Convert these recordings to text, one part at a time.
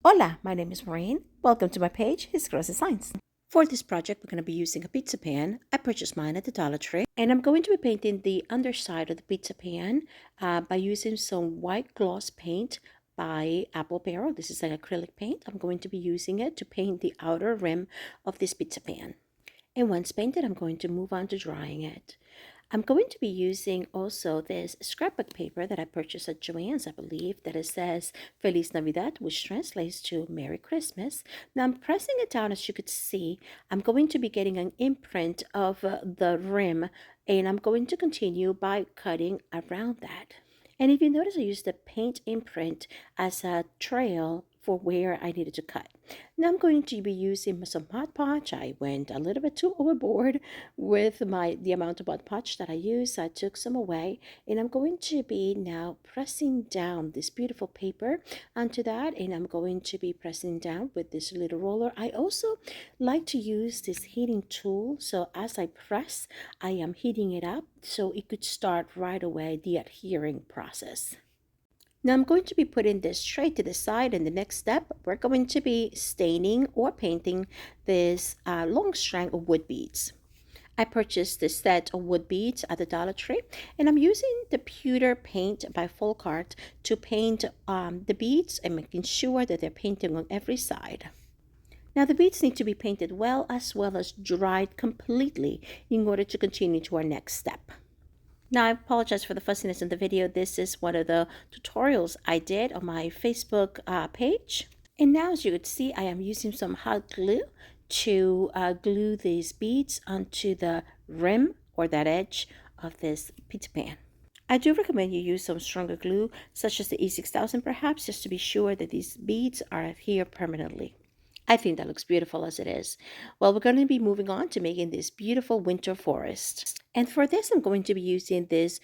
Hola, my name is Maureen. Welcome to my page, His Gross Designs. For this project, we're going to be using a pizza pan. I purchased mine at the Dollar Tree. And I'm going to be painting the underside of the pizza pan by using some white gloss paint by Apple Barrel. This is like acrylic paint. I'm going to be using it to paint the outer rim of this pizza pan. And once painted, I'm going to move on to drying it. I'm going to be using also this scrapbook paper that I purchased at Joann's, I believe, that it says Feliz Navidad, which translates to Merry Christmas. Now I'm pressing it down, as you could see. I'm going to be getting an imprint of the rim, and I'm going to continue by cutting around that. And if you notice, I used the paint imprint as a trail for where I needed to cut. Now I'm going to be using some Mod Podge. I went a little bit too overboard with the amount of Mod Podge that I used. I took some away, and I'm going to be now pressing down this beautiful paper onto that, and I'm going to be pressing down with this little roller. I also like to use this heating tool, so as I press, I am heating it up so it could start right away the adhering process. Now I'm going to be putting this tray to the side, and the next step, we're going to be staining or painting this long strand of wood beads. I purchased this set of wood beads at the Dollar Tree, and I'm using the pewter paint by Folkart to paint the beads and making sure that they're painting on every side. Now the beads need to be painted well as dried completely in order to continue to our next step. Now, I apologize for the fussiness in the video. This is one of the tutorials I did on my Facebook page. And now, as you could see, I am using some hot glue to glue these beads onto the rim or that edge of this pizza pan. I do recommend you use some stronger glue, such as the E6000 perhaps, just to be sure that these beads are adhered permanently. I think that looks beautiful as it is. Well, we're going to be moving on to making this beautiful winter forest. And for this, I'm going to be using this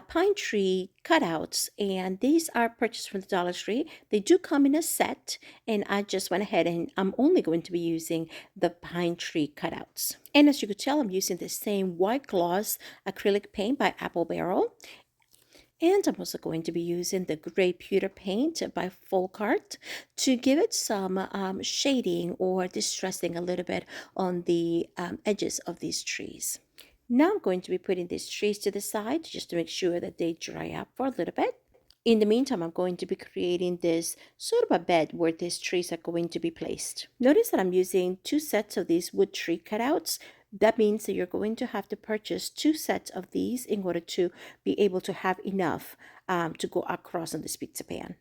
pine tree cutouts, and these are purchased from the Dollar Tree. They do come in a set, and I just went ahead and I'm only going to be using the pine tree cutouts. And as you could tell, I'm using the same white gloss acrylic paint by Apple Barrel. And I'm also going to be using the gray pewter paint by Folkart to give it some shading or distressing a little bit on the edges of these trees. Now I'm going to be putting these trees to the side just to make sure that they dry up for a little bit. In the meantime, I'm going to be creating this sort of a bed where these trees are going to be placed. Notice that I'm using 2 sets of these wood tree cutouts. That means that you're going to have to purchase 2 sets of these in order to be able to have enough to go across on this pizza pan.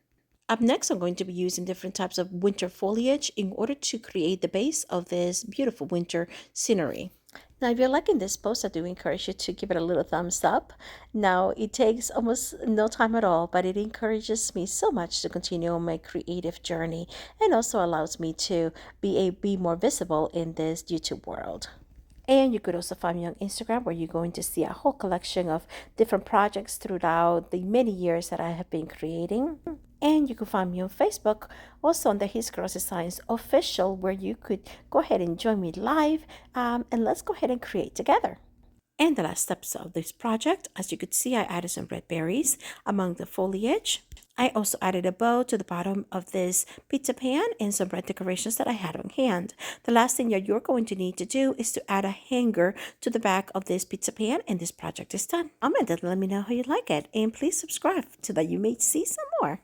Up next, I'm going to be using different types of winter foliage in order to create the base of this beautiful winter scenery. Now, if you're liking this post, I do encourage you to give it a little thumbs up. Now, it takes almost no time at all, but it encourages me so much to continue on my creative journey and also allows me to be more visible in this YouTube world. And you could also find me on Instagram, where you're going to see a whole collection of different projects throughout the many years that I have been creating. And you can find me on Facebook, also on the His Gross Designs official, where you could go ahead and join me live and let's go ahead and create together. And the last steps of this project, as you could see, I added some red berries among the foliage. I also added a bow to the bottom of this pizza pan and some red decorations that I had on hand. The last thing that you're going to need to do is to add a hanger to the back of this pizza pan, and this project is done. Comment and let me know how you like it, and please subscribe so that you may see some more.